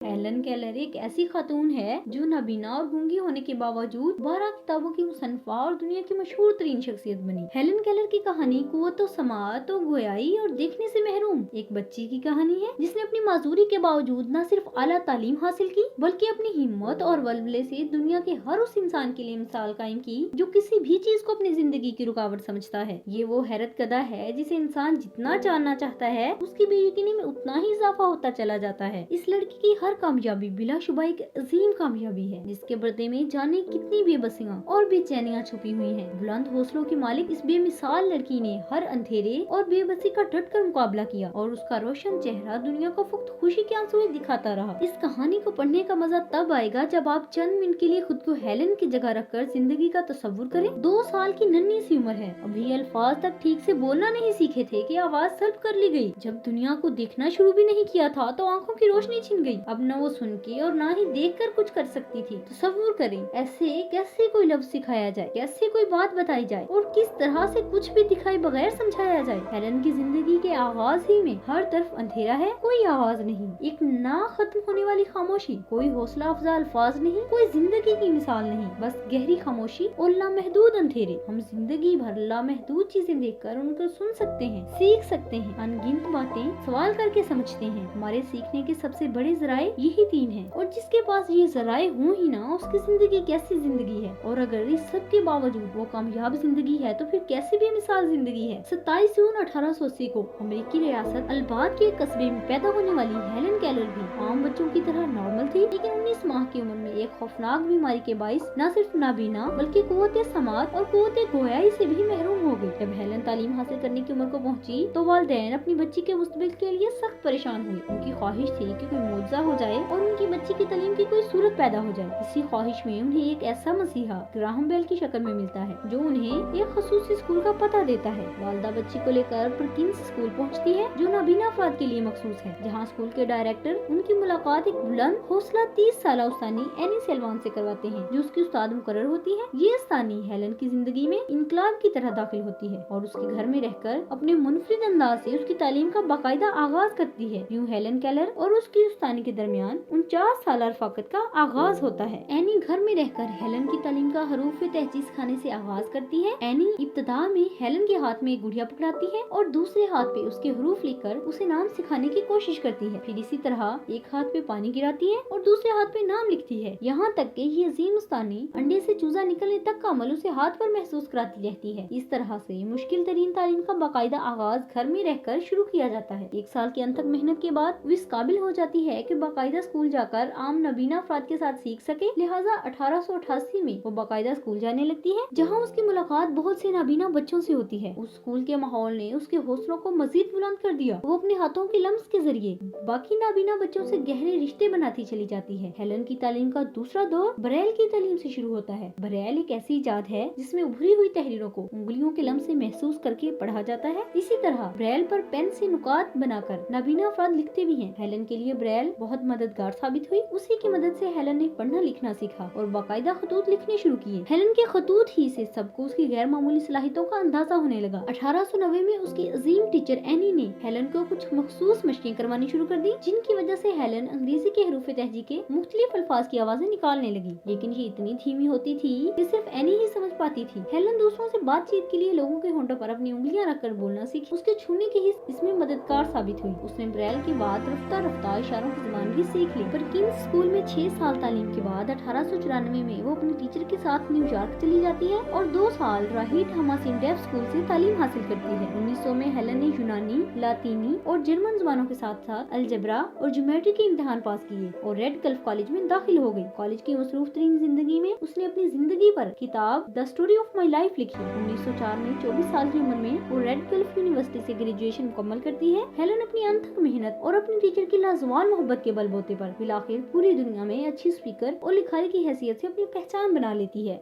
Helen Keller एक ऐसी खातून है जो नाबीना और गूंगी होने के बावजूद 12 किताबों की मुसन्निफा और दुनिया की मशहूर तरीन शख्सियत बनी। हेलन केलर की कहानी कुव्वत समाअत और गोयाई और देखने से महरूम एक बच्ची की कहानी है जिसने अपनी माजूरी के बावजूद न सिर्फ आला तालीम हासिल की बल्कि अपनी हिम्मत और वल्वले से दुनिया के हर उस इंसान के लिए मिसाल कायम की जो किसी भी चीज को अपनी जिंदगी की रुकावट समझता है। ये वो हैरत कदा है जिसे इंसान जितना जानना चाहता है उसकी बेयकीनी में उतना ही इजाफा होता चला जाता है। इस लड़की की हर कामयाबी बिलाशुबा एक अजीम कामयाबी है जिसके पर्दे में जाने कितनी बेबसियां और बेचैनियां छुपी हुई हैं। बुलंद हौसलों की मालिक इस बेमिसाल लड़की ने हर अंधेरे और बेबसी का डट कर मुकाबला किया और उसका रोशन चेहरा दुनिया को फक्त खुशी के आंसू दिखाता रहा। इस कहानी को पढ़ने का मजा तब आएगा जब आप चंद मिनट के लिए खुद को हेलन की जगह रखकर जिंदगी का तस्वुर करें। 2 साल की नन्ही सी उम्र है, अभी अल्फाज तक ठीक से बोलना नहीं सीखे थे कि आवाज सल्ब कर ली गई। जब दुनिया को देखना शुरू भी नहीं किया था तो आंखों की रोशनी छिन गई। अब न वो सुन के और ना ही देख कर कुछ कर सकती थी। तस्वुर करें ऐसे कैसे कोई लफ्ज सिखाया जाए, कैसे कोई बात बताई जाए और किस तरह से कुछ भी दिखाए बगैर समझाया जाए। हेलन की जिंदगी के आगाज ही में हर तरफ अंधेरा है, कोई आवाज नहीं, एक ना खत्म होने वाली खामोशी, कोई हौसला अफजा अल्फाज नहीं, कोई जिंदगी की मिसाल नहीं, बस गहरी खामोशी और लामहदूद अंधेरे। हम जिंदगी भर लामहदूद चीजें देखकर उनको सुन सकते हैं, सीख सकते हैं, अनगिनत बातें सवाल करके समझते हैं। हमारे सीखने के सबसे बड़े जराए यही 3 हैं और जिसके पास ये जराए हों ही ना उसकी जिंदगी कैसी जिंदगी है। और अगर इस सब के बावजूद वो कामयाब जिंदगी है तो फिर कैसी बेमिसाल जिंदगी है। 27 जून 1880 को अमेरिकी रियासत अलबाद के एक कस्बे में पैदा होने वाली हेलन केलर भी आम बच्चों की तरह नॉर्मल थी, लेकिन 19 माह की उम्र में एक खौफनाक बीमारी के बाइस न सिर्फ नाबीना बल्कि कुव्वत समाअत और कुव्वत गोयाई से भी महरूम हो गई। जब हेलन तालीम हासिल करने की उम्र को पहुंची तो वालिदैन अपनी बच्ची के मुस्तकबिल के लिए सख्त परेशान हुए। उनकी ख्वाहिश थी कि कोई मौजज़ा हो जाए और उनकी बच्ची की तालीम की कोई सूरत पैदा हो जाए। इसी ख्वाहिश में उन्हें एक ऐसा मसीहा ग्राहम बेल की शक्ल में मिलता है जो उन्हें एक खसूसी स्कूल का पता देता है। वालिदा बच्ची को लेकर परकिंस स्कूल पहुंचती है जो नाबीना अफराद के लिए मखसूस है, जहां स्कूल के डायरेक्टर उनकी मुलाकात एक बुलंद हौसला 30 साल उस्तानी एनी सेल्वान से करवाते हैं जो उसकी उस्ताद मुकर्रर होती है। ये उस्तानी हेलन की जिंदगी में इनकलाब की तरह दाखिल होती है और उसके घर में रहकर अपने मुनफरिद अंदाज से उसकी तालीम का बाकायदा आगाज करती है। यूं हेलन केलर और उसकी उस्तानी के दरमियान 49 साल रफाकत का आगाज होता है। एनी घर में रहकर हेलन की तालीम का हरूफ तहजीज खाने से आगाज करती है। एनी इब्तदा में हेलन के हाथ में एक गुड़िया पकड़ाती है और दूसरे हाथ पे उसके हरूफ लिखकर उसे नाम सिखाने की कोशिश करती है। फिर इसी तरह एक हाथ पे पानी गिराती है और दूसरे हाथ पे नाम लिखती है। यहाँ तक कि ये अजीम उस्तानी अंडे से चूजा निकलने तक का अमल उसे हाथ पर महसूस कराती रहती है। इस तरह से मुश्किल तरीन तालीम का बाकायदा आगाज घर में रहकर शुरू किया जाता है। 1 साल की अनथक मेहनत के बाद वो इस काबिल हो जाती है कि बाकायदा स्कूल जाकर आम नबीना अफराद के साथ सीख सके। लिहाजा 1888 में वो बाकायदा स्कूल जाने लगती है जहाँ उसकी मुलाकात बहुत से नाबीना बच्चों से होती है। उस स्कूल के माहौल ने उसके हौसलों को मजीद बुलंद कर दिया। वो अपने हाथों के लम्स के जरिए बाकी नाबीना बच्चों से गहरे रिश्ते बनाती चली जाती है। हेलन की तालीम का दूसरा दौर ब्रेल की तालीम से शुरू होता है। ब्रेल एक ऐसी इजाद है जिसमें उभरी हुई तहरीरों को उंगलियों के लम्स से महसूस करके पढ़ा जाता है। इसी तरह ब्रेल पर पेन से नुकात बनाकर नाबीना अफराद लिखते भी हैं। हेलन के लिए ब्रेल बहुत मददगार साबित हुई। उसी की मदद से हेलन ने पढ़ना लिखना सीखा और बाकायदा खतूत लिखने शुरू किए। हेलन के खतूत ही से सबको उसकी गैर मामूली सलाहियतों का अंदाजा होने लगा। 1890 में उसकी अजीम टीचर एनी ने हेलन को कुछ मखसूस मशकें करवानी शुरू कर दी जिनकी वजह से हेलन अंग्रेजी के हरूफ तहजी के मुख्तलिफ अल्फाज की आवाजें निकालने लगी, लेकिन ये इतनी धीमी होती थी कि सिर्फ एनी ही समझ पाती थी। हेलन दूसरों से बातचीत के लिए लोगों के होंठों पर अपनी उंगलियां रखकर बोलना सीखी। उसके छूने की हिस्स इसमें मददगार साबित हुई। उसने ब्रेल के बाद रफ्ता रफ्ता इशारों की जुबान भी सीख ली। पर किंग्स स्कूल में 6 साल तालीम के बाद 1894 में वो अपने टीचर के साथ न्यूयॉर्क चली जाती है और 2 साल राहिट हमासिन डेफ स्कूल से तालीम हासिल करती है। 1900 में हेलन ने यूनानी, लातीनी और जर्मन जुबानों के साथ साथ अलजबरा और ज्योमेट्री के इम्तिहान पास किए और रेड गल्फ कॉलेज में दाखिल हो गई। कॉलेज की मसरूफ तरीन जिंदगी में उसने अपनी जिंदगी पर किताब the story of my life लिखी। 1904 में 24 साल की उम्र में वो रेड गल्फ यूनिवर्सिटी से ग्रेजुएशन मुकम्मल करती है। हेलन अपनी अनथक मेहनत और अपनी टीचर की लाजवाल मोहब्बत के बलबूते पर बिलाखिर पूरी दुनिया में अच्छी स्पीकर और लिखारी की हैसियत से अपनी पहचान बना लेती है।